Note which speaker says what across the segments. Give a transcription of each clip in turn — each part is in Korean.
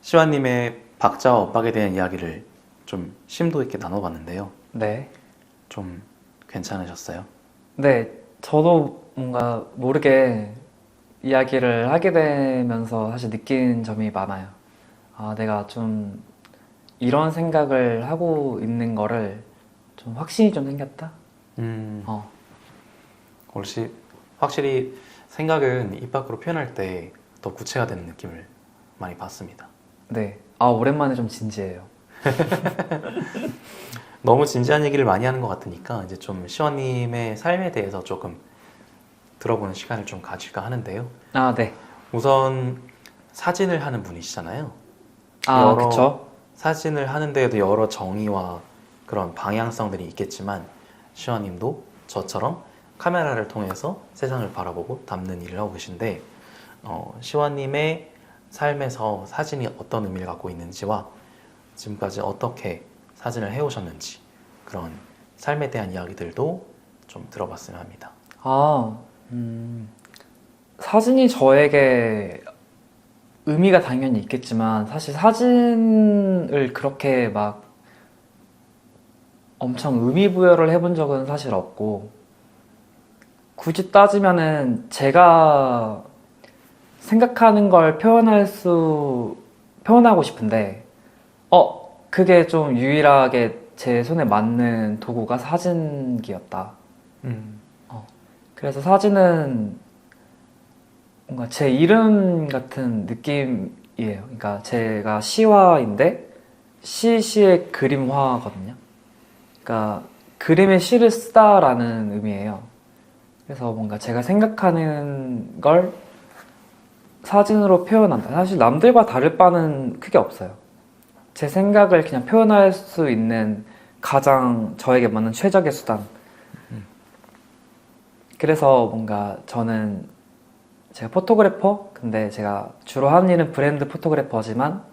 Speaker 1: 시완님의 박자와 엇박에 대한 이야기를 좀 심도 있게 나눠봤는데요.
Speaker 2: 네.
Speaker 1: 좀 괜찮으셨어요?
Speaker 2: 네, 저도 뭔가 모르게 이야기를 하게 되면서 사실 느낀 점이 많아요. 아, 내가 좀 이런 생각을 하고 있는 거를 좀 확신이 좀 생겼다? 어,
Speaker 1: 확실히 생각은 입 밖으로 표현할 때 더 구체화되는 느낌을 많이 받습니다.
Speaker 2: 네. 아, 오랜만에 좀 진지해요.
Speaker 1: 너무 진지한 얘기를 많이 하는 것 같으니까 이제 좀 시완님의 삶에 대해서 조금 들어보는 시간을 좀 가질까 하는데요.
Speaker 2: 아, 네.
Speaker 1: 우선 사진을 하는 분이시잖아요.
Speaker 2: 아, 그쵸?
Speaker 1: 사진을 하는데에도 여러 정의와 그런 방향성들이 있겠지만 시완님도 저처럼 카메라를 통해서 세상을 바라보고 담는 일을 하고 계신데 시완님의 삶에서 사진이 어떤 의미를 갖고 있는지와 지금까지 어떻게 사진을 해오셨는지 그런 삶에 대한 이야기들도 좀 들어봤으면 합니다.
Speaker 2: 아, 사진이 저에게 의미가 당연히 있겠지만 사실 사진을 그렇게 막 엄청 의미 부여를 해본 적은 사실 없고 굳이 따지면은 제가 생각하는 걸 표현하고 싶은데 그게 좀 유일하게 제 손에 맞는 도구가 사진기였다. 그래서 사진은 뭔가 제 이름 같은 느낌이에요. 그러니까 제가 시화인데 시의 그림화거든요. 그러니까 그림의 시를 쓰다라는 의미예요. 그래서 뭔가 제가 생각하는 걸 사진으로 표현한다. 사실 남들과 다를 바는 크게 없어요. 제 생각을 그냥 표현할 수 있는 가장 저에게 맞는 최적의 수단. 그래서 뭔가 저는 제가 포토그래퍼? 근데 제가 주로 하는 일은 브랜드 포토그래퍼지만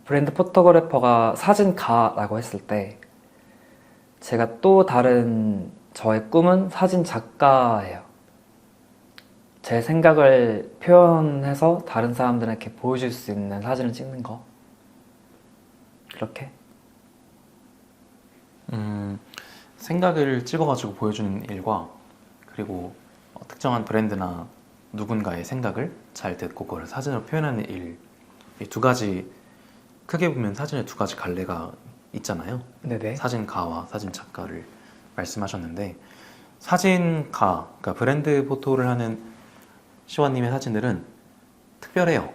Speaker 2: 브랜드 포토그래퍼가 사진가라고 했을 때 제가 또 다른 저의 꿈은 사진 작가예요. 제 생각을 표현해서 다른 사람들에게 보여줄 수 있는 사진을 찍는 거. 그렇게.
Speaker 1: 생각을 찍어가지고 보여주는 일과 그리고 특정한 브랜드나 누군가의 생각을 잘 듣고 그걸 사진으로 표현하는 일, 이 두 가지, 크게 보면 사진에 두 가지 갈래가 있잖아요.
Speaker 2: 네네.
Speaker 1: 사진가와 사진 작가를 말씀하셨는데 사진가, 그러니까 브랜드 포토를 하는 시완님의 사진들은 특별해요.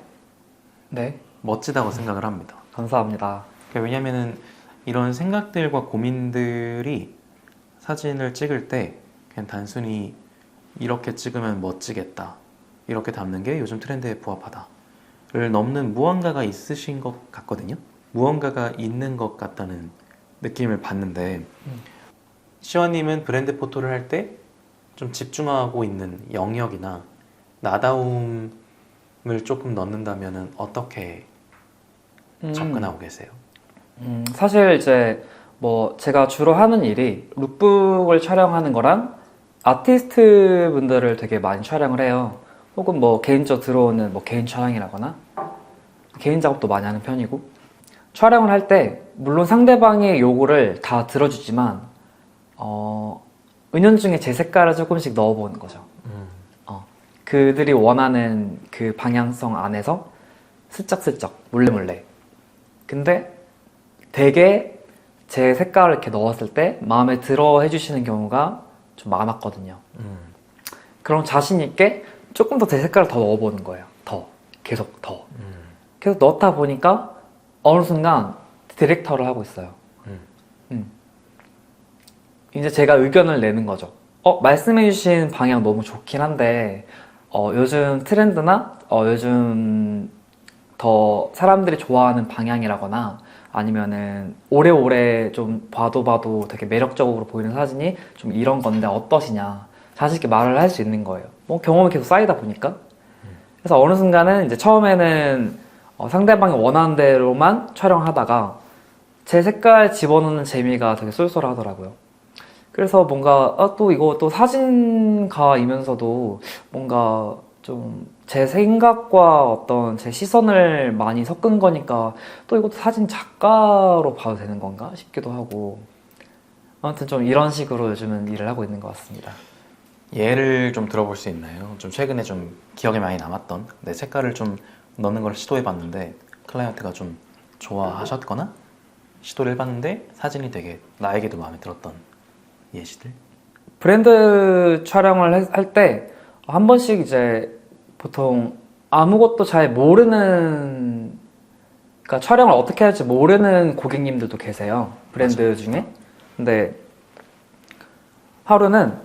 Speaker 2: 네.
Speaker 1: 멋지다고 생각을 합니다.
Speaker 2: 감사합니다.
Speaker 1: 왜냐면은 이런 생각들과 고민들이 사진을 찍을 때 그냥 단순히 이렇게 찍으면 멋지겠다, 이렇게 담는 게 요즘 트렌드에 부합하다를 넘는 무언가가 있으신 것 같거든요. 무언가가 있는 것 같다는 느낌을 받는데 시완님은 브랜드 포토를 할 때 좀 집중하고 있는 영역이나 나다움을 조금 넣는다면 어떻게 접근하고 계세요?
Speaker 2: 사실 이제 뭐 제가 주로 하는 일이 룩북을 촬영하는 거랑 아티스트 분들을 되게 많이 촬영을 해요. 혹은 뭐 개인적으로 들어오는 뭐 개인 촬영이라거나 개인 작업도 많이 하는 편이고 촬영을 할 때 물론 상대방의 요구를 다 들어주지만 은연중에 제 색깔을 조금씩 넣어보는 거죠. 그들이 원하는 그 방향성 안에서 슬쩍슬쩍 몰래몰래. 근데 되게 제 색깔을 이렇게 넣었을 때 마음에 들어 해주시는 경우가 좀 많았거든요. 그럼 자신 있게 조금 더 제 색깔을 더 넣어보는 거예요. 계속 더. 계속 넣다 보니까 어느 순간 디렉터를 하고 있어요. 이제 제가 의견을 내는 거죠. 말씀해주신 방향 너무 좋긴 한데 요즘 트렌드나 요즘 더 사람들이 좋아하는 방향이라거나 아니면은 오래오래 좀 봐도 되게 매력적으로 보이는 사진이 좀 이런 건데 어떠시냐 자신있게 말을 할 수 있는 거예요. 뭐 경험이 계속 쌓이다 보니까. 그래서 어느 순간은 이제 처음에는 상대방이 원하는 대로만 촬영하다가 제 색깔 집어넣는 재미가 되게 쏠쏠하더라고요. 그래서 뭔가 또 이거 또 사진가이면서도 뭔가 좀 제 생각과 어떤 제 시선을 많이 섞은 거니까 또 이것도 사진 작가로 봐도 되는 건가 싶기도 하고, 아무튼 좀 이런 식으로 요즘은 일을 하고 있는 것 같습니다.
Speaker 1: 예를 좀 들어볼 수 있나요? 좀 최근에 좀 기억에 많이 남았던 내 색깔을 좀 넣는 걸 시도해봤는데 클라이언트가 좀 좋아하셨거나 시도를 해봤는데 사진이 되게 나에게도 마음에 들었던 예시들?
Speaker 2: 브랜드 촬영을 할 때 한 번씩 이제 보통 아무것도 잘 모르는, 그러니까 촬영을 어떻게 할지 모르는 고객님들도 계세요. 브랜드
Speaker 1: 맞아.
Speaker 2: 중에. 근데 하루는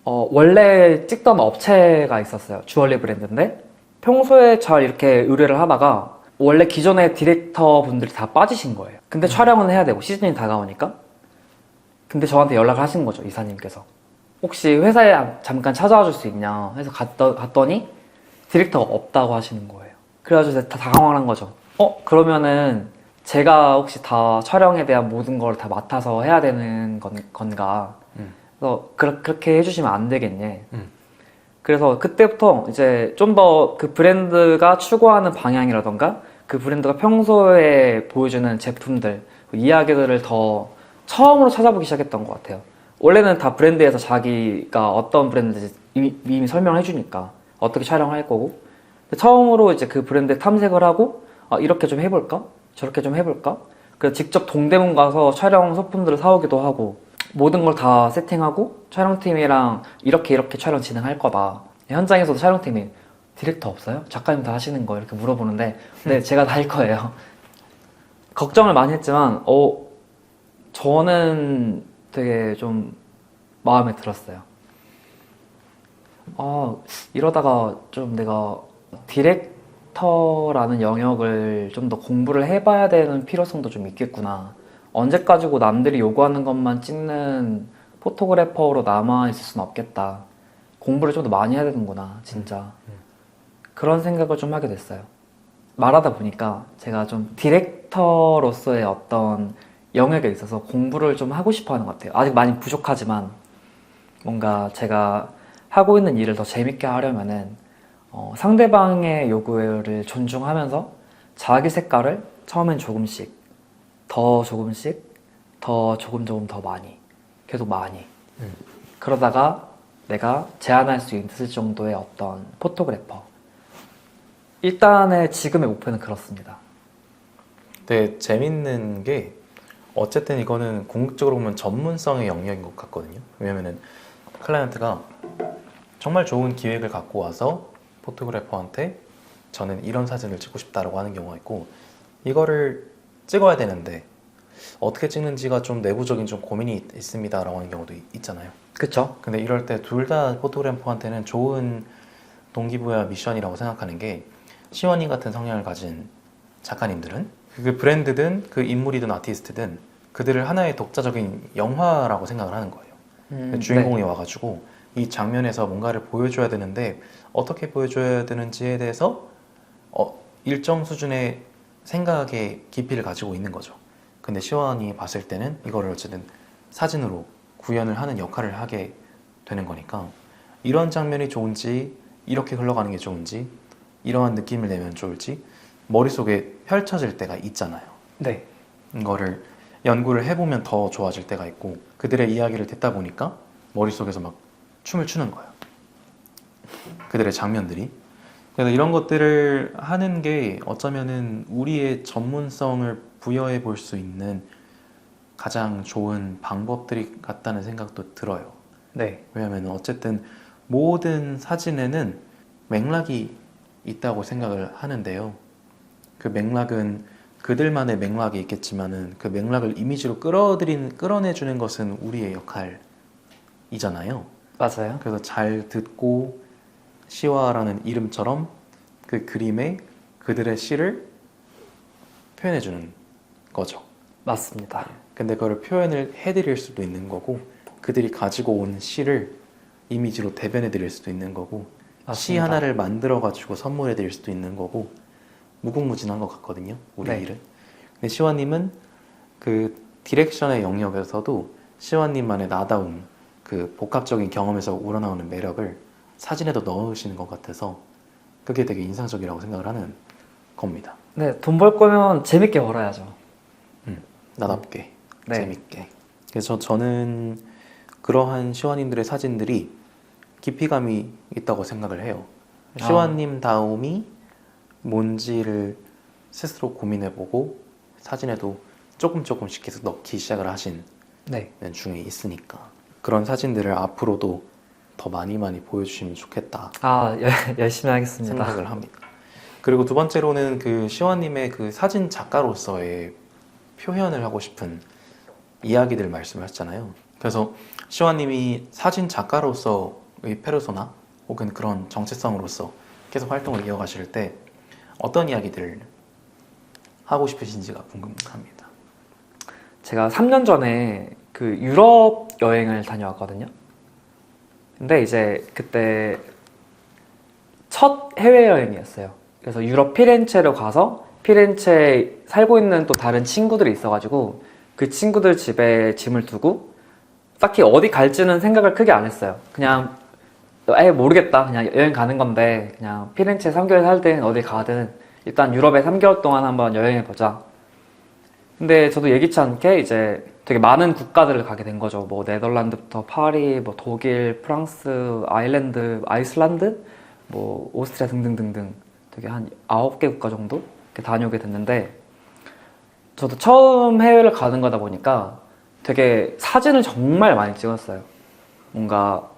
Speaker 2: 원래 찍던 업체가 있었어요. 주얼리 브랜드인데 평소에 잘 이렇게 의뢰를 하다가 원래 기존의 디렉터 분들이 다 빠지신 거예요. 근데 촬영은 해야 되고 시즌이 다가오니까. 근데 저한테 연락을 하신 거죠, 이사님께서. 혹시 회사에 잠깐 찾아와 줄 수 있냐 해서 갔더니 디렉터가 없다고 하시는 거예요. 그래가지고 제가 다 당황한 거죠. 그러면은 제가 혹시 다 촬영에 대한 모든 걸 다 맡아서 해야 되는 건가? 그래서 그렇게 해주시면 안 되겠니? 그래서 그때부터 이제 좀 더 그 브랜드가 추구하는 방향이라던가 그 브랜드가 평소에 보여주는 제품들, 이야기들을 더 처음으로 찾아보기 시작했던 것 같아요. 원래는 다 브랜드에서 자기가 어떤 브랜드인지 이미 설명을 해주니까 어떻게 촬영할 거고, 근데 처음으로 이제 그 브랜드 탐색을 하고 이렇게 좀 해볼까? 저렇게 좀 해볼까? 그래서 직접 동대문 가서 촬영 소품들을 사오기도 하고 모든 걸 다 세팅하고 촬영팀이랑 이렇게 촬영 진행할 거다. 현장에서도 촬영팀이 디렉터 없어요? 작가님 다 하시는 거 이렇게 물어보는데 네, 제가 다 할 거예요. 걱정을 많이 했지만 저는 되게 좀 마음에 들었어요. 이러다가 좀 내가 디렉터라는 영역을 좀 더 공부를 해봐야 되는 필요성도 좀 있겠구나. 언제까지고 남들이 요구하는 것만 찍는 포토그래퍼로 남아있을 순 없겠다. 공부를 좀 더 많이 해야 되는구나, 진짜. 그런 생각을 좀 하게 됐어요. 말하다 보니까 제가 좀 디렉터로서의 어떤 영역에 있어서 공부를 좀 하고 싶어 하는 것 같아요. 아직 많이 부족하지만 뭔가 제가 하고 있는 일을 더 재밌게 하려면은 상대방의 요구를 존중하면서 자기 색깔을 처음엔 조금씩, 더 조금씩, 더 조금 더 많이, 계속 많이. 그러다가 내가 제안할 수 있을 정도의 어떤 포토그래퍼. 일단의 지금의 목표는 그렇습니다.
Speaker 1: 되게 재밌는 게 어쨌든 이거는 궁극적으로 보면 전문성의 영역인 것 같거든요. 왜냐면은 클라이언트가 정말 좋은 기획을 갖고 와서 포토그래퍼한테 저는 이런 사진을 찍고 싶다라고 하는 경우가 있고, 이거를 찍어야 되는데 어떻게 찍는지가 좀 내부적인 좀 고민이 있습니다라고 하는 경우도 있잖아요.
Speaker 2: 그쵸?
Speaker 1: 근데 이럴 때 둘 다 포토그래퍼한테는 좋은 동기부여 미션이라고 생각하는 게, 시원님 같은 성향을 가진 작가님들은 그 브랜드든 그 인물이든 아티스트든 그들을 하나의 독자적인 영화라고 생각을 하는 거예요. 주인공이 와가지고 이 장면에서 뭔가를 보여줘야 되는데 어떻게 보여줘야 되는지에 대해서 일정 수준의 생각의 깊이를 가지고 있는 거죠. 근데 시원이 봤을 때는 이거를 어쨌든 사진으로 구현을 하는 역할을 하게 되는 거니까, 이런 장면이 좋은지, 이렇게 흘러가는 게 좋은지, 이러한 느낌을 내면 좋을지 머릿속에 펼쳐질 때가 있잖아요.
Speaker 2: 네.
Speaker 1: 이거를 연구를 해보면 더 좋아질 때가 있고, 그들의 이야기를 듣다 보니까 머릿속에서 막 춤을 추는 거예요. 그들의 장면들이. 그래서 이런 것들을 하는 게 어쩌면은 우리의 전문성을 부여해 볼 수 있는 가장 좋은 방법들이 같다는 생각도 들어요.
Speaker 2: 네.
Speaker 1: 왜냐하면 어쨌든 모든 사진에는 맥락이 있다고 생각을 하는데요. 그 맥락은 그들만의 맥락이 있겠지만은 그 맥락을 이미지로 끌어내주는 것은 우리의 역할이잖아요.
Speaker 2: 맞아요.
Speaker 1: 그래서 잘 듣고 시와라는 이름처럼 그 그림에 그들의 시를 표현해주는 거죠.
Speaker 2: 맞습니다.
Speaker 1: 근데 그걸 표현을 해드릴 수도 있는 거고 그들이 가지고 온 시를 이미지로 대변해 드릴 수도 있는 거고 시
Speaker 2: 맞습니다.
Speaker 1: 하나를 만들어 가지고 선물해 드릴 수도 있는 거고 무궁무진한 것 같거든요. 우리
Speaker 2: 네.
Speaker 1: 일은. 근데 시완님은 그 디렉션의 영역에서도 시완님만의 나다움, 그 복합적인 경험에서 우러나오는 매력을 사진에도 넣으시는 것 같아서 그게 되게 인상적이라고 생각을 하는 겁니다.
Speaker 2: 네, 돈 벌 거면 재밌게 벌어야죠.
Speaker 1: 나답게,
Speaker 2: 네.
Speaker 1: 재밌게. 그래서 저는 그러한 시완님들의 사진들이 깊이감이 있다고 생각을 해요. 시완님 다움이 뭔지를 스스로 고민해보고 사진에도 조금씩 계속 넣기 시작을 하신
Speaker 2: 네.
Speaker 1: 중에 있으니까 그런 사진들을 앞으로도 더 많이 보여주시면 좋겠다
Speaker 2: 열심히 하겠습니다.
Speaker 1: 생각을 합니다. 그리고 두 번째로는 그 시완님의 그 사진 작가로서의 표현을 하고 싶은 이야기들 말씀하셨잖아요. 그래서 시완님이 사진 작가로서의 페르소나 혹은 그런 정체성으로서 계속 활동을 이어가실 때 어떤 이야기들을 하고 싶으신지가 궁금합니다.
Speaker 2: 제가 3년 전에 그 유럽 여행을 다녀왔거든요. 근데 이제 그때 첫 해외여행이었어요. 그래서 유럽 피렌체로 가서 피렌체에 살고 있는 또 다른 친구들이 있어가지고 그 친구들 집에 짐을 두고 딱히 어디 갈지는 생각을 크게 안 했어요. 그냥 아예 모르겠다. 그냥 여행 가는 건데 그냥 피렌체 3개월 살든 어디 가든 일단 유럽에 3개월 동안 한번 여행해보자. 근데 저도 예기치 않게 이제 되게 많은 국가들을 가게 된 거죠. 뭐 네덜란드부터 파리, 뭐 독일, 프랑스, 아일랜드, 아이슬란드, 뭐 오스트리아 등등등등 되게 한 9개 국가 정도 이렇게 다녀오게 됐는데 저도 처음 해외를 가는 거다 보니까 되게 사진을 정말 많이 찍었어요. 뭔가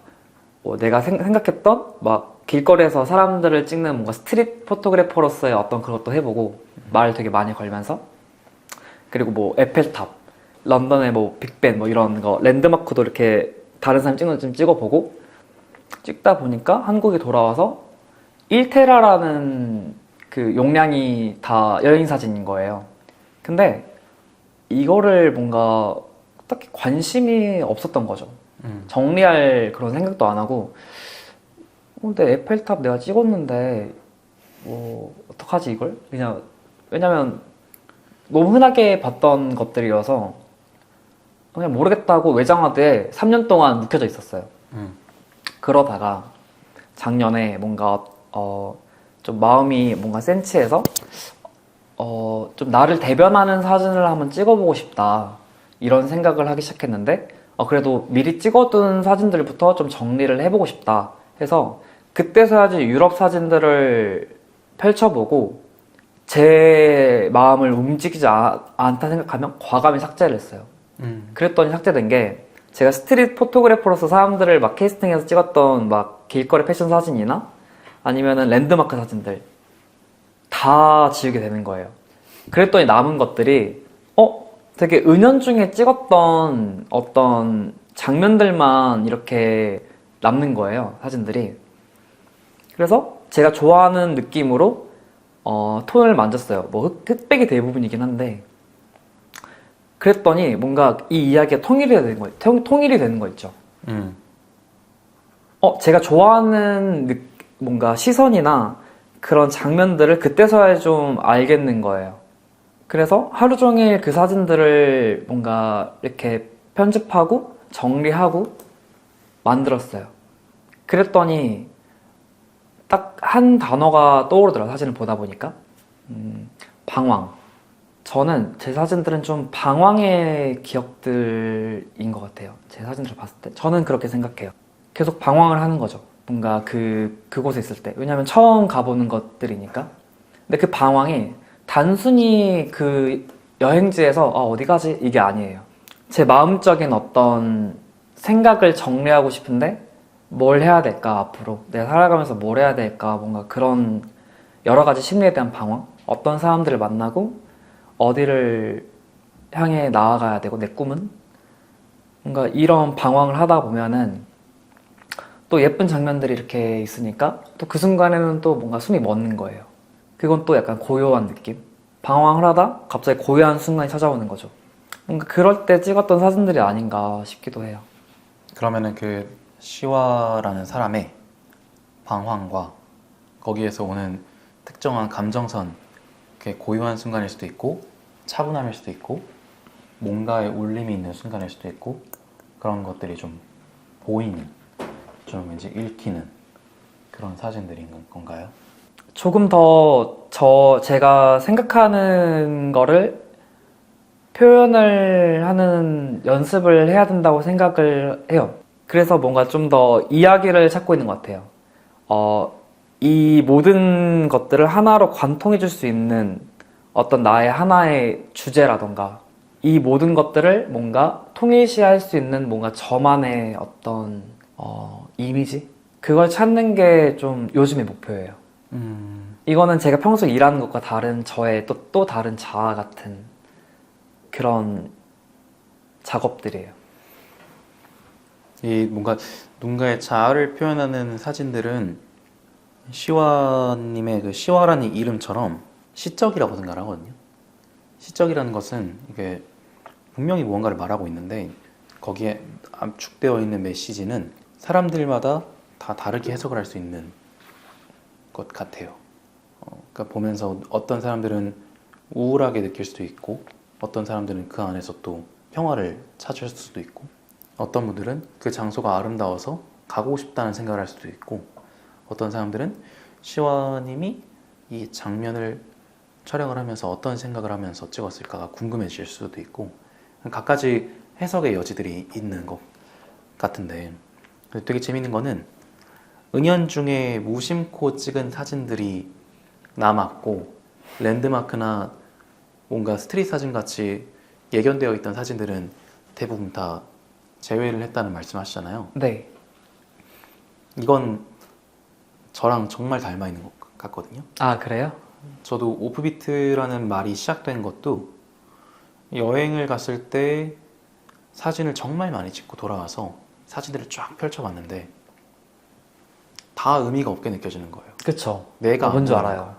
Speaker 2: 뭐 내가 생각했던 막 길거리에서 사람들을 찍는 뭔가 스트릿 포토그래퍼로서의 어떤 그것도 해보고 말 되게 많이 걸면서 그리고 뭐 에펠탑, 런던의 뭐 빅벤 뭐 이런 거 랜드마크도 이렇게 다른 사람 찍는 거 좀 찍어보고 찍다 보니까 한국에 돌아와서 1테라라는 그 용량이 다 여행 사진인 거예요. 근데 이거를 뭔가 딱히 관심이 없었던 거죠. 정리할 그런 생각도 안 하고 근데 에펠탑 내가 찍었는데 뭐 어떡하지 이걸? 그냥 왜냐면 너무 흔하게 봤던 것들이어서 그냥 모르겠다고 외장하드에 3년 동안 묵혀져 있었어요. 그러다가 작년에 뭔가 좀 마음이 뭔가 센치해서 좀 나를 대변하는 사진을 한번 찍어보고 싶다 이런 생각을 하기 시작했는데 그래도 미리 찍어둔 사진들부터 좀 정리를 해보고 싶다 해서 그때 사진 유럽 사진들을 펼쳐보고 제 마음을 움직이지 않다 생각하면 과감히 삭제를 했어요. 그랬더니 삭제된 게 제가 스트릿 포토그래퍼로서 사람들을 막 캐스팅해서 찍었던 막 길거리 패션 사진이나 아니면은 랜드마크 사진들 다 지우게 되는 거예요. 그랬더니 남은 것들이 되게 은연중에 찍었던 어떤 장면들만 이렇게 남는 거예요, 사진들이. 그래서 제가 좋아하는 느낌으로 톤을 만졌어요. 뭐 흑백이 대부분이긴 한데 그랬더니 뭔가 이 이야기가 통일이 되는 거 있죠. 제가 좋아하는 뭔가 시선이나 그런 장면들을 그때서야 좀 알겠는 거예요. 그래서 하루 종일 그 사진들을 뭔가 이렇게 편집하고 정리하고 만들었어요. 그랬더니 딱 한 단어가 떠오르더라고요. 사진을 보다 보니까 방황. 저는 제 사진들은 좀 방황의 기억들인 것 같아요. 제 사진들을 봤을 때 저는 그렇게 생각해요. 계속 방황을 하는 거죠. 뭔가 그곳에 있을 때. 왜냐면 처음 가보는 것들이니까. 근데 그 방황이 단순히 그 여행지에서 어디 가지? 이게 아니에요. 제 마음적인 어떤 생각을 정리하고 싶은데 뭘 해야 될까 앞으로 내가 살아가면서 뭘 해야 될까 뭔가 그런 여러 가지 심리에 대한 방황 어떤 사람들을 만나고 어디를 향해 나아가야 되고 내 꿈은 뭔가 이런 방황을 하다 보면은 또 예쁜 장면들이 이렇게 있으니까 또 그 순간에는 또 뭔가 숨이 멎는 거예요. 그건 또 약간 고요한 느낌? 방황을 하다 갑자기 고요한 순간이 찾아오는 거죠. 뭔가 그럴 때 찍었던 사진들이 아닌가 싶기도 해요.
Speaker 1: 그러면은 그 시와라는 사람의 방황과 거기에서 오는 특정한 감정선, 그게 고요한 순간일 수도 있고 차분함일 수도 있고 뭔가에 울림이 있는 순간일 수도 있고 그런 것들이 좀 보이는, 좀 왠지 읽히는 그런 사진들인 건가요?
Speaker 2: 조금 더 제가 생각하는 거를 표현을 하는 연습을 해야 된다고 생각을 해요. 그래서 뭔가 좀 더 이야기를 찾고 있는 것 같아요. 이 모든 것들을 하나로 관통해 줄 수 있는 어떤 나의 하나의 주제라던가 이 모든 것들을 뭔가 통일시할 수 있는 뭔가 저만의 어떤 이미지? 그걸 찾는 게 좀 요즘의 목표예요. 이거는 제가 평소에 일하는 것과 다른 저의 또 다른 자아 같은 그런 작업들이에요.
Speaker 1: 이 뭔가 누군가의 자아를 표현하는 사진들은 시와님의 그 시와라는 이름처럼 시적이라고 생각을 하거든요. 시적이라는 것은 이게 분명히 무언가를 말하고 있는데 거기에 압축되어 있는 메시지는 사람들마다 다 다르게 해석을 할 수 있는 것 같아요. 그러니까 보면서 어떤 사람들은 우울하게 느낄 수도 있고 어떤 사람들은 그 안에서 또 평화를 찾을 수도 있고 어떤 분들은 그 장소가 아름다워서 가고 싶다는 생각을 할 수도 있고 어떤 사람들은 시와님이 이 장면을 촬영을 하면서 어떤 생각을 하면서 찍었을까가 궁금해질 수도 있고 각가지 해석의 여지들이 있는 것 같은데 되게 재밌는 거는 은연중에 무심코 찍은 사진들이 남았고 랜드마크나 뭔가 스트릿 사진 같이 예견되어 있던 사진들은 대부분 다 제외를 했다는 말씀하시잖아요.
Speaker 2: 네.
Speaker 1: 이건 저랑 정말 닮아 있는 것 같거든요.
Speaker 2: 아, 그래요?
Speaker 1: 저도 오프비트라는 말이 시작된 것도 여행을 갔을 때 사진을 정말 많이 찍고 돌아와서 사진들을 쫙 펼쳐봤는데 다 의미가 없게 느껴지는 거예요.
Speaker 2: 그쵸.
Speaker 1: 내가
Speaker 2: 뭔 줄
Speaker 1: 안
Speaker 2: 알아요.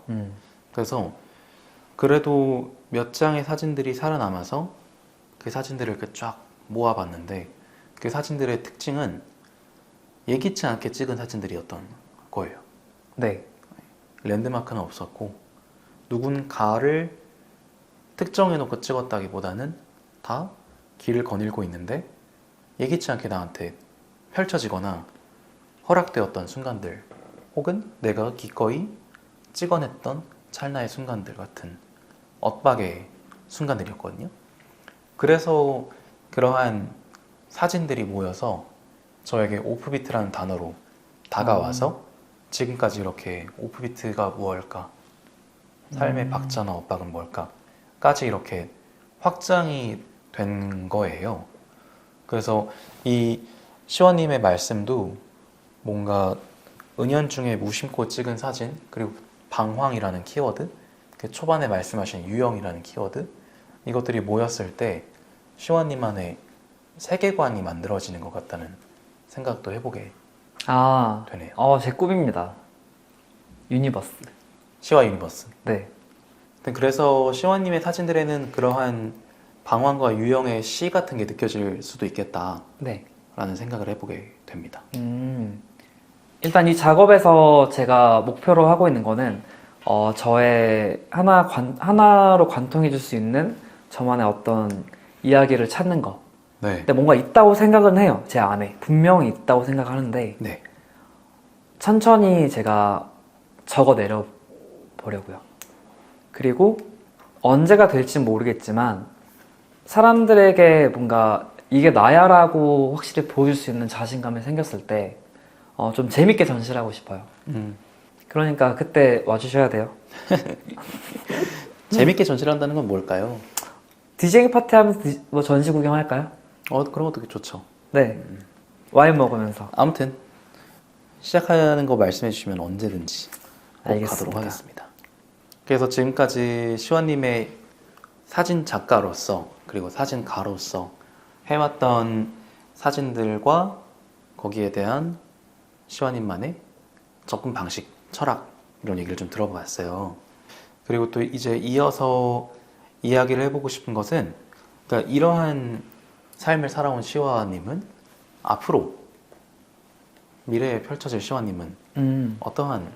Speaker 1: 그래서 그래도 몇 장의 사진들이 살아남아서 그 사진들을 이렇게 쫙 모아봤는데 그 사진들의 특징은 예기치 않게 찍은 사진들이었던 거예요.
Speaker 2: 네.
Speaker 1: 랜드마크는 없었고 누군가를 특정해놓고 찍었다기보다는 다 길을 거닐고 있는데 예기치 않게 나한테 펼쳐지거나 허락되었던 순간들 혹은 내가 기꺼이 찍어냈던 찰나의 순간들 같은 엇박의 순간들이었거든요. 그래서 그러한 사진들이 모여서 저에게 오프비트라는 단어로 다가와서 지금까지 이렇게 오프비트가 무엇일까? 삶의 박자나 엇박은 뭘까? 까지 이렇게 확장이 된 거예요. 그래서 이 시원님의 말씀도 뭔가 은연중에 무심코 찍은 사진 그리고 방황이라는 키워드 그 초반에 말씀하신 유형이라는 키워드 이것들이 모였을 때 시원님만의 세계관이 만들어지는 것 같다는 생각도 해보게 되네요.
Speaker 2: 제 꿈입니다. 유니버스.
Speaker 1: 시와 유니버스.
Speaker 2: 네.
Speaker 1: 그래서 시와님의 사진들에는 그러한 방황과 유형의 시 같은 게 느껴질 수도 있겠다라는
Speaker 2: 네.
Speaker 1: 생각을 해보게 됩니다.
Speaker 2: 일단 이 작업에서 제가 목표로 하고 있는 거는 저의 하나로 관통해 줄 수 있는 저만의 어떤 이야기를 찾는 거.
Speaker 1: 네.
Speaker 2: 근데 뭔가 있다고 생각은 해요. 제 안에. 분명히 있다고 생각하는데
Speaker 1: 네.
Speaker 2: 천천히 제가 적어내려 보려고요. 그리고 언제가 될지 모르겠지만 사람들에게 뭔가 이게 나야라고 확실히 보여줄 수 있는 자신감이 생겼을 때 좀 재밌게 전시하고 싶어요. 그러니까 그때 와주셔야 돼요.
Speaker 1: 재밌게 전시를 한다는 건 뭘까요?
Speaker 2: 디제잉 파티 하면서 뭐 전시 구경할까요?
Speaker 1: 그런 것도 좋죠.
Speaker 2: 네. 와인 먹으면서.
Speaker 1: 아무튼 시작하는 거 말씀해 주시면 언제든지 꼭
Speaker 2: 알겠습니다.
Speaker 1: 가도록 하겠습니다. 그래서 지금까지 시완님의 사진 작가로서 그리고 사진가로서 해왔던 사진들과 거기에 대한 시완님만의 접근 방식, 철학 이런 얘기를 좀 들어봤어요. 그리고 또 이제 이어서 이야기를 해보고 싶은 것은, 그러니까 이러한 삶을 살아온 시화님은 앞으로 미래에 펼쳐질 시화님은 어떠한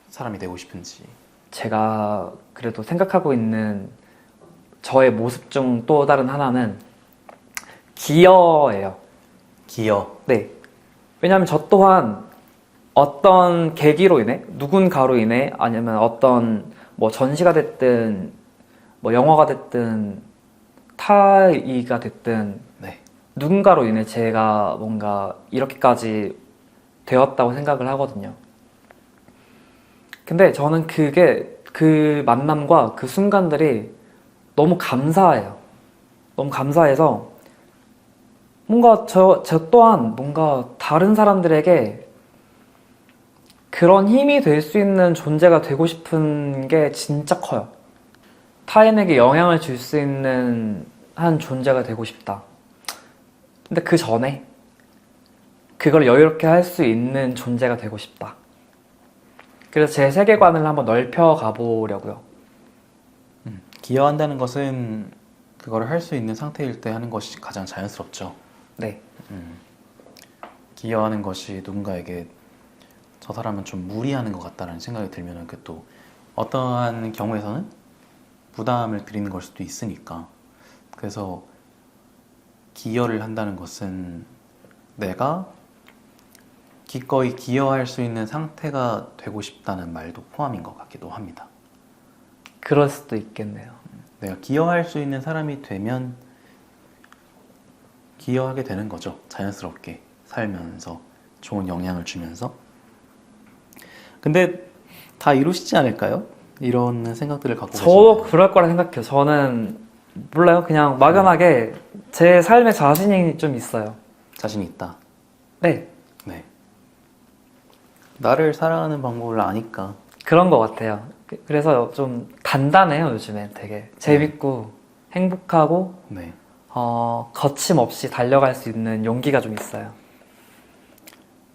Speaker 1: 사람이 되고 싶은지.
Speaker 2: 제가 그래도 생각하고 있는 저의 모습 중 또 다른 하나는 기여예요.
Speaker 1: 기여.
Speaker 2: 네. 왜냐하면 저 또한 어떤 계기로 인해, 누군가로 인해, 아니면 어떤 뭐 전시가 됐든, 뭐 영화가 됐든, 타의가 됐든,
Speaker 1: 네.
Speaker 2: 누군가로 인해 제가 뭔가 이렇게까지 되었다고 생각을 하거든요. 근데 저는 그 만남과 그 순간들이 너무 감사해요. 너무 감사해서 뭔가 저 또한 뭔가 다른 사람들에게 그런 힘이 될 수 있는 존재가 되고 싶은 게 진짜 커요. 타인에게 영향을 줄 수 있는 한 존재가 되고 싶다. 근데 그 전에 그걸 여유롭게 할 수 있는 존재가 되고 싶다. 그래서 제 세계관을 한번 넓혀 가보려고요.
Speaker 1: 기여한다는 것은 그거를 할 수 있는 상태일 때 하는 것이 가장 자연스럽죠.
Speaker 2: 네.
Speaker 1: 기여하는 것이 누군가에게 저 사람은 좀 무리하는 것 같다는 생각이 들면은 그 또 어떠한 경우에서는 부담을 드리는 걸 수도 있으니까. 그래서 기여를 한다는 것은 내가 기꺼이 기여할 수 있는 상태가 되고 싶다는 말도 포함인 것 같기도 합니다.
Speaker 2: 그럴 수도 있겠네요.
Speaker 1: 내가 기여할 수 있는 사람이 되면 기여하게 되는 거죠. 자연스럽게 살면서 좋은 영향을 주면서. 근데 다 이루시지 않을까요? 이런 생각들을 갖고
Speaker 2: 저도
Speaker 1: 계시면.
Speaker 2: 그럴 거라 생각해요. 저는 몰라요. 그냥 막연하게 제 삶에 자신이 좀 있어요.
Speaker 1: 자신이 있다.
Speaker 2: 네.
Speaker 1: 네. 나를 사랑하는 방법을 아니까.
Speaker 2: 그런 것 같아요. 그래서 좀 단단해요. 요즘에 되게 재밌고 행복하고
Speaker 1: 네.
Speaker 2: 거침없이 달려갈 수 있는 용기가 좀 있어요.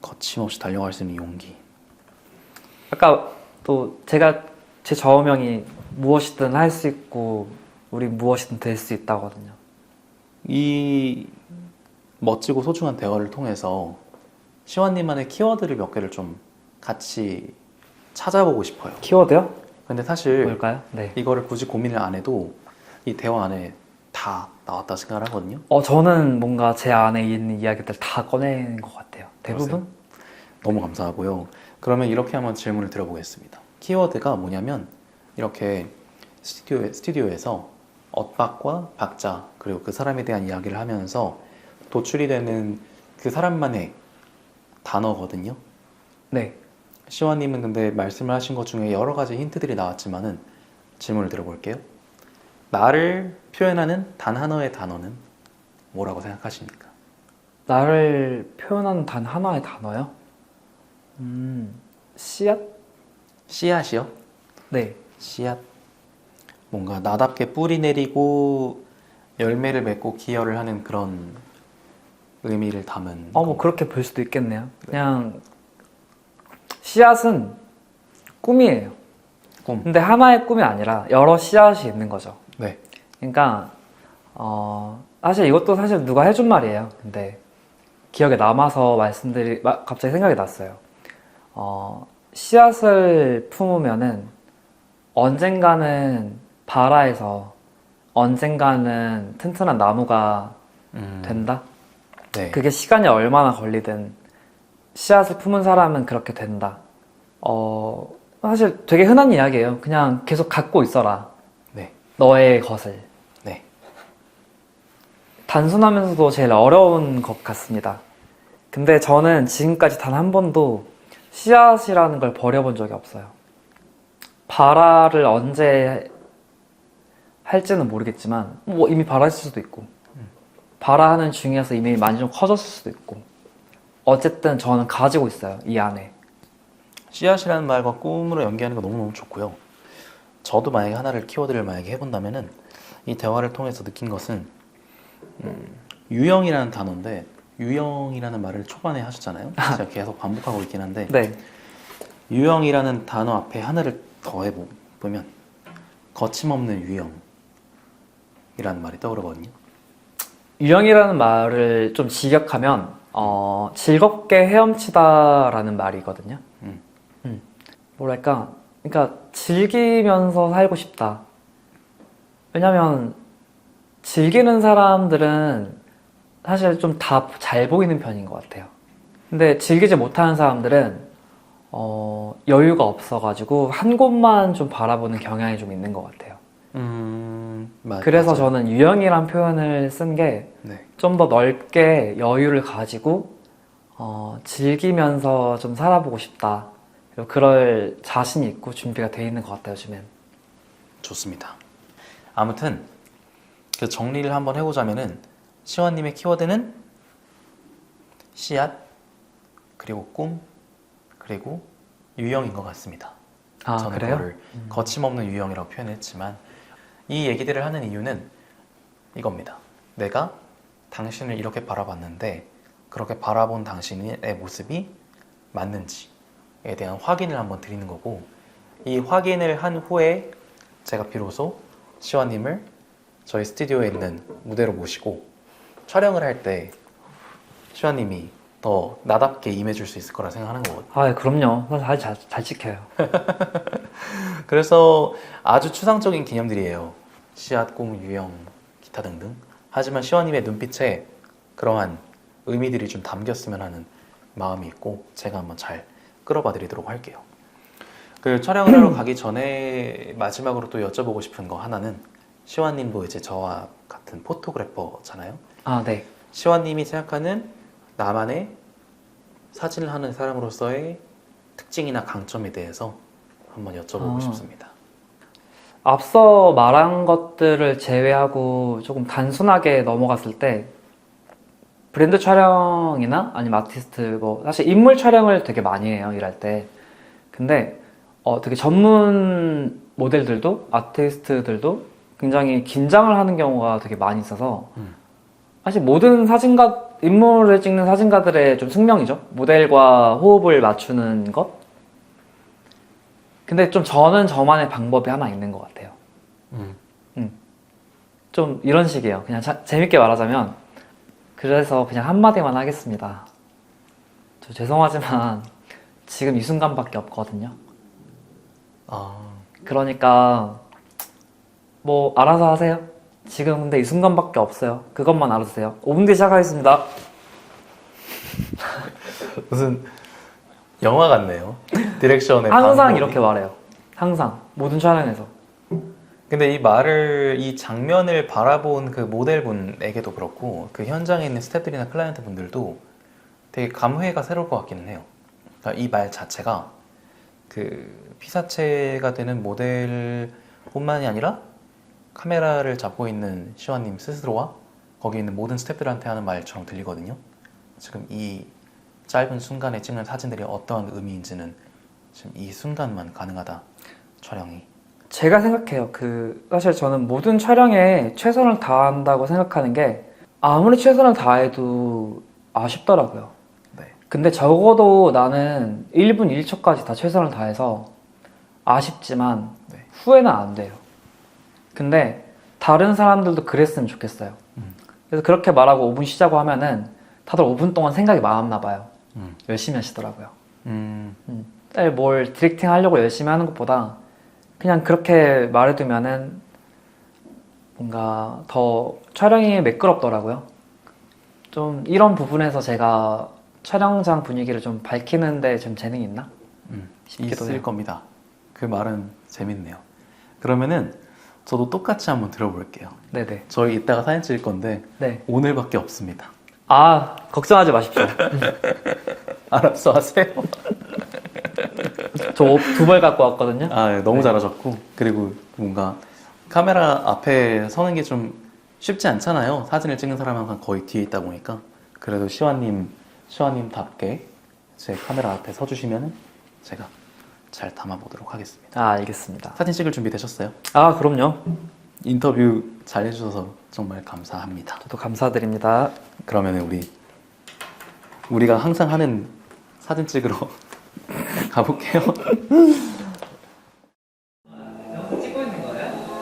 Speaker 1: 거침없이 달려갈 수 있는 용기.
Speaker 2: 아까 또 제가 제 좌우명이 무엇이든 할 수 있고 우리 무엇이든 될 수 있다거든요.
Speaker 1: 이 멋지고 소중한 대화를 통해서 시완님만의 키워드를 몇 개를 좀 같이 찾아보고 싶어요.
Speaker 2: 키워드요?
Speaker 1: 근데 사실
Speaker 2: 뭘까요? 네.
Speaker 1: 이거를 굳이 고민을 안 해도 이 대화 안에 다 나왔다 생각을 하거든요.
Speaker 2: 저는 뭔가 제 안에 있는 이야기들 다 꺼내는 것 같아요. 대부분?
Speaker 1: 너무 감사하고요. 그러면 이렇게 한번 질문을 드려보겠습니다. 키워드가 뭐냐면 이렇게 스튜디오에서 엇박과 박자 그리고 그 사람에 대한 이야기를 하면서 도출이 되는 그 사람만의 단어거든요.
Speaker 2: 네.
Speaker 1: 시완님은 근데 말씀을 하신 것 중에 여러 가지 힌트들이 나왔지만은 질문을 드려볼게요. 나를 표현하는 단 하나의 단어는 뭐라고 생각하십니까?
Speaker 2: 나를 표현하는 단 하나의 단어요? 씨앗?
Speaker 1: 씨앗이요?
Speaker 2: 네.
Speaker 1: 씨앗. 뭔가 나답게 뿌리 내리고 열매를 맺고 기여를 하는 그런 의미를 담은.
Speaker 2: 뭐 그렇게 볼 수도 있겠네요. 그냥 씨앗은 꿈이에요.
Speaker 1: 꿈.
Speaker 2: 근데 하나의 꿈이 아니라 여러 씨앗이 있는 거죠.
Speaker 1: 네.
Speaker 2: 그러니까 사실 이것도 사실 누가 해준 말이에요. 근데 기억에 남아서 갑자기 생각이 났어요. 씨앗을 품으면은 언젠가는 발아에서 언젠가는 튼튼한 나무가 된다?
Speaker 1: 네.
Speaker 2: 그게 시간이 얼마나 걸리든 씨앗을 품은 사람은 그렇게 된다. 사실 되게 흔한 이야기예요. 그냥 계속 갖고 있어라.
Speaker 1: 네.
Speaker 2: 너의 것을.
Speaker 1: 네.
Speaker 2: 단순하면서도 제일 어려운 것 같습니다. 근데 저는 지금까지 단 한 번도 씨앗이라는 걸 버려본 적이 없어요. 발화를 언제 할지는 모르겠지만 뭐 이미 발화했을 수도 있고 발화하는 중에서 이미 많이 좀 커졌을 수도 있고 어쨌든 저는 가지고 있어요. 이 안에.
Speaker 1: 씨앗이라는 말과 꿈으로 연기하는 거 너무너무 좋고요. 저도 만약에 하나를 키워드를 만약에 해본다면은 이 대화를 통해서 느낀 것은 유형이라는 단어인데 유형이라는 말을 초반에 하셨잖아요. 제가 계속 반복하고 있긴 한데
Speaker 2: 네.
Speaker 1: 유형이라는 단어 앞에 하나를 더해보면 거침없는 유형이라는 말이 떠오르거든요.
Speaker 2: 유형이라는 말을 좀 직역하면 즐겁게 헤엄치다라는 말이거든요. 뭐랄까, 그러니까 즐기면서 살고 싶다. 왜냐면 즐기는 사람들은 사실 좀 다 잘 보이는 편인 것 같아요. 근데 즐기지 못하는 사람들은 여유가 없어가지고 한 곳만 좀 바라보는 경향이 좀 있는 것 같아요. 그래서
Speaker 1: 맞아요.
Speaker 2: 저는 유형이란 표현을 쓴 게 좀
Speaker 1: 네.
Speaker 2: 더 넓게 여유를 가지고 즐기면서 좀 살아보고 싶다. 그리고 그럴 자신이 있고 준비가 돼 있는 것 같아요, 요즘엔.
Speaker 1: 좋습니다. 아무튼 그 정리를 한번 해보자면은 시원님의 키워드는 씨앗, 그리고 꿈, 그리고 유형인 것 같습니다.
Speaker 2: 아,
Speaker 1: 저는
Speaker 2: 그래요?
Speaker 1: 그거를 거침없는 유형이라고 표현했지만 이 얘기들을 하는 이유는 이겁니다. 내가 당신을 이렇게 바라봤는데 그렇게 바라본 당신의 모습이 맞는지에 대한 확인을 한번 드리는 거고, 이 확인을 한 후에 제가 비로소 시원님을 저희 스튜디오에 있는 무대로 모시고 촬영을 할 때 시원님이 더 나답게 임해줄 수 있을 거라 생각하는 거거든요.
Speaker 2: 아, 그럼요. 잘 지켜요.
Speaker 1: 그래서 아주 추상적인 개념들이에요. 씨앗, 꿈, 유형, 기타 등등. 하지만 시원님의 눈빛에 그러한 의미들이 좀 담겼으면 하는 마음이 있고 제가 한번 잘 끌어봐 드리도록 할게요. 그 촬영을 하러 가기 전에 마지막으로 또 여쭤보고 싶은 거 하나는, 시완님도 이제 저와 같은 포토그래퍼잖아요.
Speaker 2: 아, 네.
Speaker 1: 시완님이 생각하는 나만의 사진을 하는 사람으로서의 특징이나 강점에 대해서 한번 여쭤보고 싶습니다.
Speaker 2: 앞서 말한 것들을 제외하고 조금 단순하게 넘어갔을 때 브랜드 촬영이나 아니면 아티스트 뭐 사실 인물 촬영을 되게 많이 해요, 일할 때. 근데 되게 전문 모델들도 아티스트들도 굉장히 긴장을 하는 경우가 되게 많이 있어서 사실 모든 사진가 인물을 찍는 사진가들의 좀 숙명이죠. 모델과 호흡을 맞추는 것. 근데 좀 저는 저만의 방법이 하나 있는 것 같아요. 좀 이런 식이에요. 그냥 재밌게 말하자면, 그래서 그냥 한마디만 하겠습니다. 저 죄송하지만 지금 이 순간밖에 없거든요. 그러니까 뭐 알아서 하세요. 지금 근데 이 순간밖에 없어요. 그것만 알아주세요. 5분 뒤에 시작하겠습니다.
Speaker 1: 무슨 영화 같네요. 디렉션의
Speaker 2: 항상
Speaker 1: 방법이.
Speaker 2: 이렇게 말해요. 항상 모든 촬영에서.
Speaker 1: 근데 이 말을, 이 장면을 바라본 그 모델분에게도 그렇고 그 현장에 있는 스태프들이나 클라이언트 분들도 되게 감회가 새로울 것 같기는 해요. 그러니까 이 말 자체가 그 피사체가 되는 모델뿐만이 아니라 카메라를 잡고 있는 시완님 스스로와 거기 있는 모든 스태프들한테 하는 말처럼 들리거든요. 지금 이 짧은 순간에 찍는 사진들이 어떠한 의미인지는 지금 이 순간만 가능하다, 촬영이.
Speaker 2: 제가 생각해요. 사실 저는 모든 촬영에 최선을 다한다고 생각하는 게 아무리 최선을 다해도 아쉽더라고요.
Speaker 1: 네.
Speaker 2: 근데 적어도 나는 1분 1초까지 다 최선을 다해서 아쉽지만
Speaker 1: 네.
Speaker 2: 후회는 안 돼요. 근데 다른 사람들도 그랬으면 좋겠어요. 그래서 그렇게 말하고 5분 쉬자고 하면은 다들 5분 동안 생각이 많았나 봐요. 열심히 하시더라고요. 뭘 디렉팅 하려고 열심히 하는 것보다 그냥 그렇게 말해두면은 뭔가 더 촬영이 매끄럽더라고요. 좀 이런 부분에서 제가 촬영장 분위기를 좀 밝히는데 좀 재능이 있나? 싶기도
Speaker 1: 있을
Speaker 2: 해요.
Speaker 1: 겁니다. 그 말은 재밌네요. 그러면은 저도 똑같이 한번 들어볼게요.
Speaker 2: 네네.
Speaker 1: 저희 이따가 사진 찍을 건데
Speaker 2: 네.
Speaker 1: 오늘밖에 없습니다.
Speaker 2: 아, 걱정하지 마십시오.
Speaker 1: 알았어 하세요.
Speaker 2: 저 2벌 갖고 왔거든요.
Speaker 1: 아, 너무 잘하셨고, 그리고 뭔가 카메라 앞에 서는 게 좀 쉽지 않잖아요. 사진을 찍는 사람은 항상 거의 뒤에 있다 보니까. 그래도 시완님답게 제 카메라 앞에 서주시면 제가 잘 담아보도록 하겠습니다.
Speaker 2: 아, 알겠습니다.
Speaker 1: 사진 찍을 준비 되셨어요?
Speaker 2: 아, 그럼요.
Speaker 1: 인터뷰 잘 해주셔서 정말 감사합니다.
Speaker 2: 저도 감사드립니다.
Speaker 1: 그러면 우리가 항상 하는 사진 찍으러 가볼게요.
Speaker 2: 찍고 있는 거예요?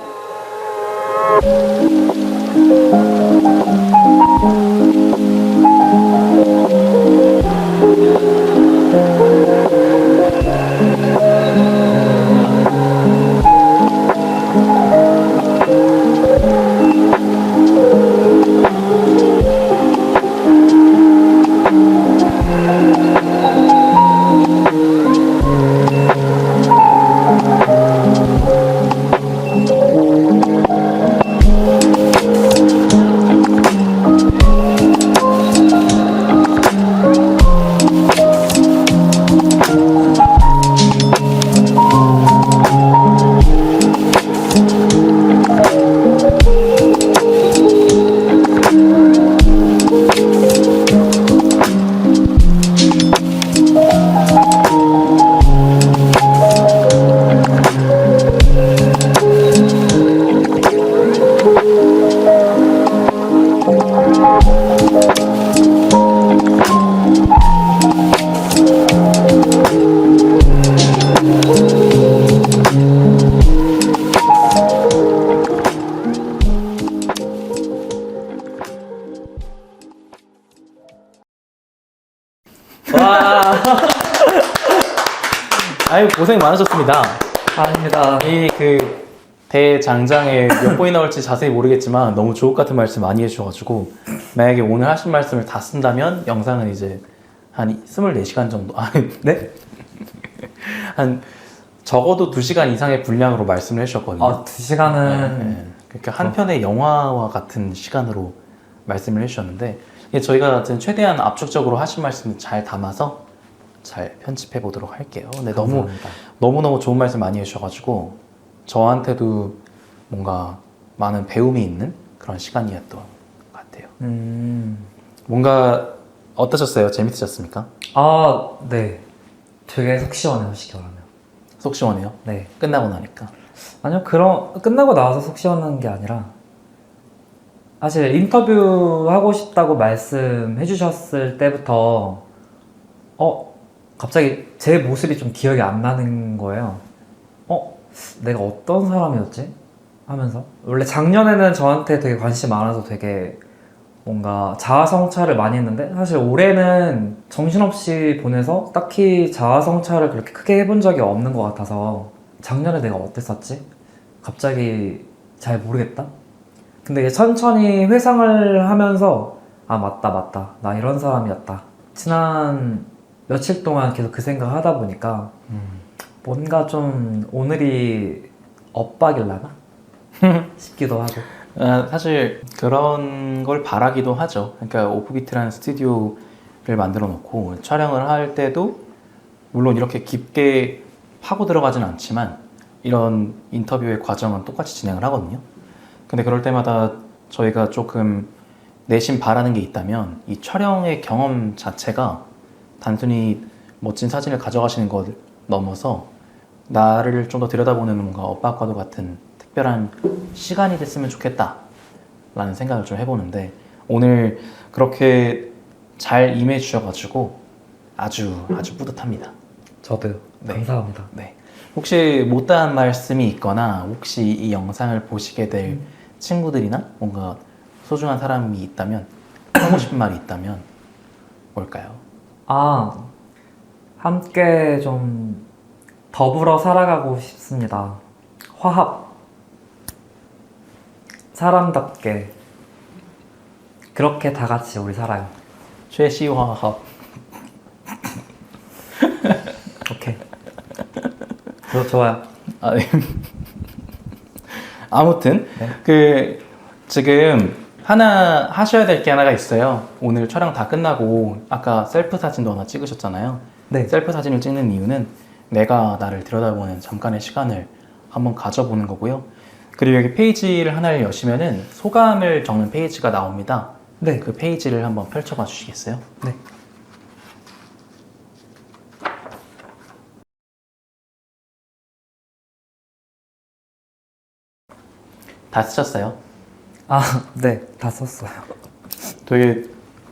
Speaker 2: 와,
Speaker 1: 아유 고생 많으셨습니다.
Speaker 2: 아닙니다.
Speaker 1: 이 그 대장장에 몇 번이 나올지 자세히 모르겠지만 너무 주옥 같은 말씀 많이 해주셔가지고 만약에 오늘 하신 말씀을 다 쓴다면 영상은 이제 한 24시간 정도 네? 한 적어도 2시간 이상의 분량으로 말씀을 해주셨거든요.
Speaker 2: 아, 2시간은
Speaker 1: 네. 그러니까 한 편의 영화와 같은 시간으로 말씀을 해주셨는데 이게 저희가 최대한 압축적으로 하신 말씀 잘 담아서 잘 편집해 보도록 할게요. 근데
Speaker 2: 감사합니다.
Speaker 1: 너무너무 좋은 말씀 많이 해주셔가지고 저한테도 뭔가 많은 배움이 있는 그런 시간이었던 것 같아요. 뭔가 어떠셨어요? 재밌으셨습니까?
Speaker 2: 아, 네. 되게 속 시원해요, 솔직히 말하면.
Speaker 1: 속 시원해요?
Speaker 2: 네.
Speaker 1: 끝나고 나니까.
Speaker 2: 아니요, 끝나고 나와서 속 시원한 게 아니라, 사실 인터뷰 하고 싶다고 말씀해 주셨을 때부터, 갑자기 제 모습이 좀 기억이 안 나는 거예요. 내가 어떤 사람이었지? 하면서. 원래 작년에는 저한테 되게 관심이 많아서 되게 뭔가 자아성찰을 많이 했는데, 사실 올해는 정신없이 보내서 딱히 자아성찰을 그렇게 크게 해본 적이 없는 것 같아서, 작년에 내가 어땠었지? 갑자기 잘 모르겠다? 근데 이제 천천히 회상을 하면서, 아, 맞다. 나 이런 사람이었다. 지난 며칠 동안 계속 그 생각을 하다 보니까, 뭔가 좀 오늘이 엇박일라나? 싶기도 하고.
Speaker 1: 사실 그런 걸 바라기도 하죠. 그러니까 오프비트라는 스튜디오를 만들어 놓고 촬영을 할 때도 물론 이렇게 깊게 파고 들어가진 않지만 이런 인터뷰의 과정은 똑같이 진행을 하거든요. 근데 그럴 때마다 저희가 조금 내심 바라는 게 있다면 이 촬영의 경험 자체가 단순히 멋진 사진을 가져가시는 것 넘어서 나를 좀 더 들여다보는 뭔가 엇박과도 같은 특별한 시간이 됐으면 좋겠다 라는 생각을 좀 해보는데 오늘 그렇게 잘 임해 주셔가지고 아주 뿌듯합니다.
Speaker 2: 저도요.
Speaker 1: 네.
Speaker 2: 감사합니다.
Speaker 1: 네. 혹시 못다한 말씀이 있거나 혹시 이 영상을 보시게 될 친구들이나 뭔가 소중한 사람이 있다면 하고 싶은 말이 있다면 뭘까요?
Speaker 2: 아, 함께 좀 더불어 살아가고 싶습니다. 화합. 사람답게. 그렇게 다 같이 우리 살아요.
Speaker 1: 최시화합.
Speaker 2: 오케이. 좋아요.
Speaker 1: 아, 네. 아무튼
Speaker 2: 네.
Speaker 1: 그 지금 하나 하셔야 될 게 하나가 있어요. 오늘 촬영 다 끝나고 아까 셀프 사진도 하나 찍으셨잖아요.
Speaker 2: 네.
Speaker 1: 셀프 사진을 찍는 이유는 내가 나를 들여다보는 잠깐의 시간을 한번 가져보는 거고요. 그리고 여기 페이지를 하나를 여시면은 소감을 적는 페이지가 나옵니다.
Speaker 2: 네.
Speaker 1: 그 페이지를 한번 펼쳐봐 주시겠어요?
Speaker 2: 네.
Speaker 1: 다 쓰셨어요?
Speaker 2: 아, 네. 다 썼어요.
Speaker 1: 되게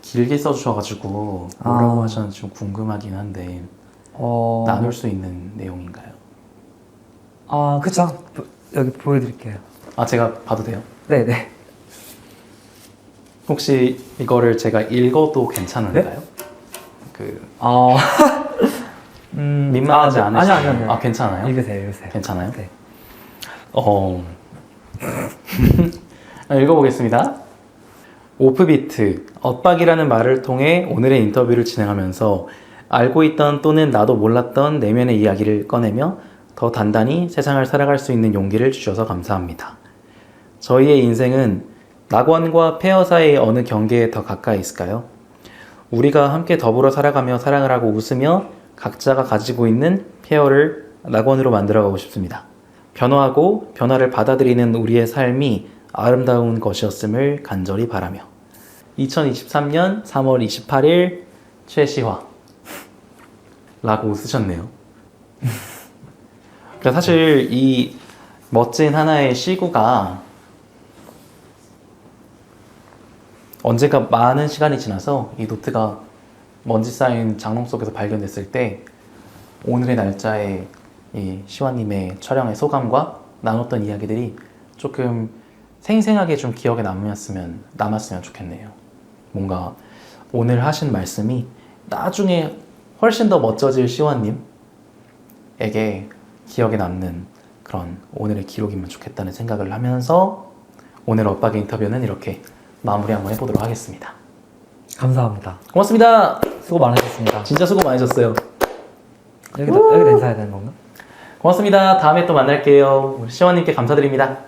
Speaker 1: 길게 써주셔가지고 뭐라고
Speaker 2: 아.
Speaker 1: 하셨는지 좀 궁금하긴 한데
Speaker 2: 어,
Speaker 1: 나눌 수 있는 내용인가요?
Speaker 2: 아, 그쵸. 여기 보여드릴게요.
Speaker 1: 아 제가 봐도 돼요?
Speaker 2: 네네.
Speaker 1: 혹시 이거를 제가 읽어도 괜찮은가요? 그
Speaker 2: 어,
Speaker 1: 민망하지
Speaker 2: 아, 네.
Speaker 1: 않으시나요?
Speaker 2: 아니요.
Speaker 1: 아 괜찮아요?
Speaker 2: 읽으세요.
Speaker 1: 괜찮아요?
Speaker 2: 네.
Speaker 1: 읽어보겠습니다. 오프비트, 엇박이라는 말을 통해 오늘의 인터뷰를 진행하면서 알고 있던 또는 나도 몰랐던 내면의 이야기를 꺼내며 더 단단히 세상을 살아갈 수 있는 용기를 주셔서 감사합니다. 저희의 인생은 낙원과 폐허 사이의 어느 경계에 더 가까이 있을까요? 우리가 함께 더불어 살아가며 사랑을 하고 웃으며 각자가 가지고 있는 폐허를 낙원으로 만들어가고 싶습니다. 변화하고 변화를 받아들이는 우리의 삶이 아름다운 것이었음을 간절히 바라며 2023년 3월 28일 최시화 라고 쓰셨네요. 그러니까 사실 이 멋진 하나의 시구가 언젠가 많은 시간이 지나서 이 노트가 먼지 쌓인 장롱 속에서 발견됐을 때 오늘의 날짜에 이 시화님의 촬영의 소감과 나눴던 이야기들이 조금 생생하게 좀 기억에 남았으면 좋겠네요. 뭔가 오늘 하신 말씀이 나중에 훨씬 더 멋져질 시원님에게 기억에 남는 그런 오늘의 기록이면 좋겠다는 생각을 하면서 오늘 엇박의 인터뷰는 이렇게 마무리 한번 해보도록 하겠습니다.
Speaker 2: 감사합니다.
Speaker 1: 고맙습니다.
Speaker 2: 수고 많으셨습니다.
Speaker 1: 진짜 수고 많으셨어요.
Speaker 2: 여기다 인사해야 되는 건가?
Speaker 1: 고맙습니다. 다음에 또 만날게요. 우리 시원님께 감사드립니다.